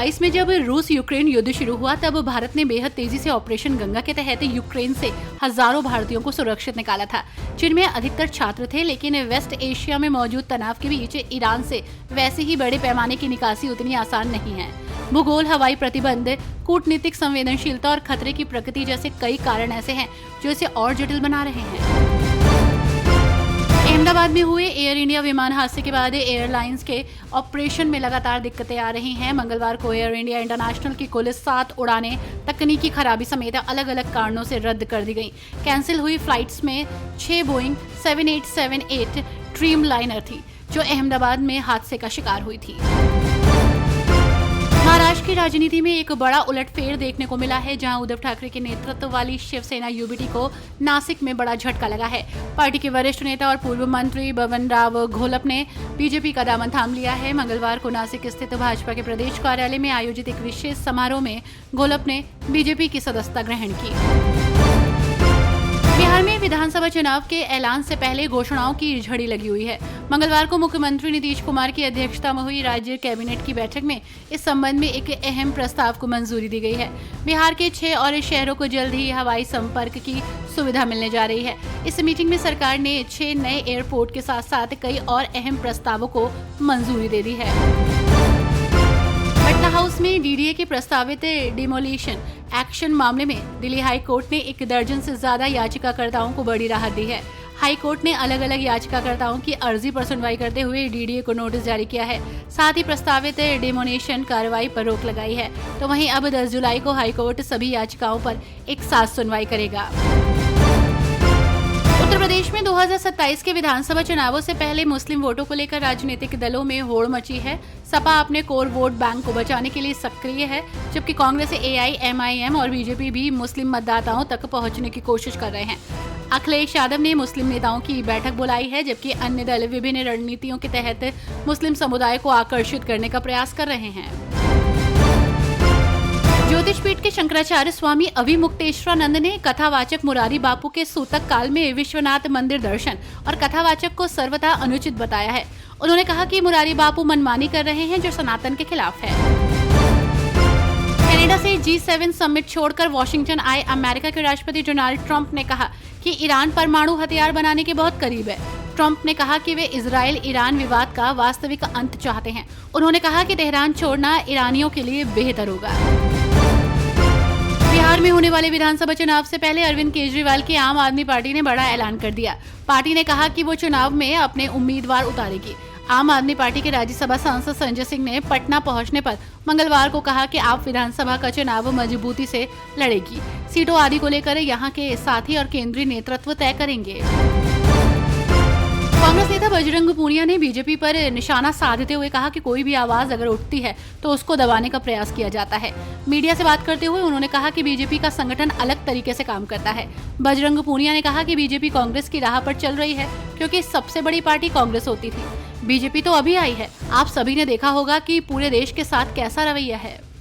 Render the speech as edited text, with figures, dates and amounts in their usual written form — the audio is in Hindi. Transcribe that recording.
2022 में जब रूस यूक्रेन युद्ध शुरू हुआ तब भारत ने बेहद तेजी से ऑपरेशन गंगा के तहत यूक्रेन से हजारों भारतीयों को सुरक्षित निकाला था, जिनमें अधिकतर छात्र थे। लेकिन वेस्ट एशिया में मौजूद तनाव के बीच ईरान से वैसे ही बड़े पैमाने की निकासी उतनी आसान नहीं है। भूगोल, हवाई प्रतिबंध, कूटनीतिक संवेदनशीलता और खतरे की प्रकृति जैसे कई कारण ऐसे हैं जो इसे और जटिल बना रहे हैं। अहमदाबाद में हुए एयर इंडिया विमान हादसे के बाद एयरलाइंस के ऑपरेशन में लगातार दिक्कतें आ रही हैं। मंगलवार को एयर इंडिया इंटरनेशनल की कुल 7 उड़ानें तकनीकी खराबी समेत अलग अलग कारणों से रद्द कर दी गईं। कैंसिल हुई फ्लाइट्स में 6 बोइंग 7878 ड्रीमलाइनर थी, जो अहमदाबाद में हादसे का शिकार हुई थी। महाराष्ट्र की राजनीति में एक बड़ा उलटफेर देखने को मिला है, जहां उद्धव ठाकरे के नेतृत्व वाली शिवसेना यूबीटी को नासिक में बड़ा झटका लगा है। पार्टी के वरिष्ठ नेता और पूर्व मंत्री बबनराव घोलप ने बीजेपी का दामन थाम लिया है। मंगलवार को नासिक स्थित भाजपा के प्रदेश कार्यालय में आयोजित एक विशेष समारोह में घोलप ने बीजेपी की सदस्यता ग्रहण की। बिहार में विधानसभा चुनाव के ऐलान से पहले घोषणाओं की झड़ी लगी हुई है। मंगलवार को मुख्यमंत्री नीतीश कुमार की अध्यक्षता में हुई राज्य कैबिनेट की बैठक में इस संबंध में एक अहम प्रस्ताव को मंजूरी दी गई है। बिहार के 6 और शहरों को जल्द ही हवाई संपर्क की सुविधा मिलने जा रही है। इस मीटिंग में सरकार ने 6 नए एयरपोर्ट के साथ साथ कई और अहम प्रस्तावों को मंजूरी दे दी है। पटना हाउस में डीडीए के प्रस्तावित डिमोलिशन एक्शन मामले में दिल्ली हाई कोर्ट ने 1 दर्जन से ज्यादा याचिकाकर्ताओं को बड़ी राहत दी है। हाई कोर्ट ने अलग अलग याचिकाकर्ताओं की अर्जी पर सुनवाई करते हुए डीडीए को नोटिस जारी किया है। साथ ही प्रस्तावित डिमोलिशन कार्रवाई पर रोक लगाई है। तो वहीं अब 10 जुलाई को हाई कोर्ट सभी याचिकाओं पर एक साथ सुनवाई करेगा। उत्तर प्रदेश में 2027 के विधानसभा चुनावों से पहले मुस्लिम वोटों को लेकर राजनीतिक दलों में होड़ मची है। सपा अपने कोर वोट बैंक को बचाने के लिए सक्रिय है, जबकि कांग्रेस, एआईएमआईएम और बीजेपी भी मुस्लिम मतदाताओं तक पहुंचने की कोशिश कर रहे हैं। अखिलेश यादव ने मुस्लिम नेताओं की बैठक बुलाई है, जबकि अन्य दल विभिन्न रणनीतियों के तहत मुस्लिम समुदाय को आकर्षित करने का प्रयास कर रहे हैं। ज्योतिष पीठ के शंकराचार्य स्वामी अभिमुक्तेश्वरानंद ने कथावाचक मुरारी बापू के सूतक काल में विश्वनाथ मंदिर दर्शन और कथावाचक को सर्वथा अनुचित बताया है। उन्होंने कहा कि मुरारी बापू मनमानी कर रहे हैं जो सनातन के खिलाफ है। कनाडा से G7 समिट छोड़कर वॉशिंगटन आए अमेरिका के राष्ट्रपति डोनाल्ड ट्रंप ने कहा कि ईरान परमाणु हथियार बनाने के बहुत करीब है। ट्रंप ने कहा कि वे इजराइल ईरान विवाद का वास्तविक अंत चाहते हैं। उन्होंने कहा कि तेहरान छोड़ना ईरानियों के लिए बेहतर होगा। बिहार में होने वाले विधानसभा चुनाव से पहले अरविंद केजरीवाल की आम आदमी पार्टी ने बड़ा ऐलान कर दिया। पार्टी ने कहा कि वो चुनाव में अपने उम्मीदवार उतारेगी। आम आदमी पार्टी के राज्यसभा सांसद संजय सिंह ने पटना पहुंचने पर मंगलवार को कहा कि आप विधानसभा का चुनाव मजबूती से लड़ेगी। सीटों आदि को लेकर यहां के साथी और केंद्रीय नेतृत्व तय करेंगे। कांग्रेस नेता बजरंग पूनिया ने बीजेपी पर निशाना साधते हुए कहा कि कोई भी आवाज अगर उठती है तो उसको दबाने का प्रयास किया जाता है। मीडिया से बात करते हुए उन्होंने कहा कि बीजेपी का संगठन अलग तरीके से काम करता है। बजरंग पूनिया ने कहा कि बीजेपी कांग्रेस की राह पर चल रही है, क्योंकि सबसे बड़ी पार्टी कांग्रेस होती थी। बीजेपी तो अभी आई है। आप सभी ने देखा होगा कि पूरे देश के साथ कैसा रवैया है।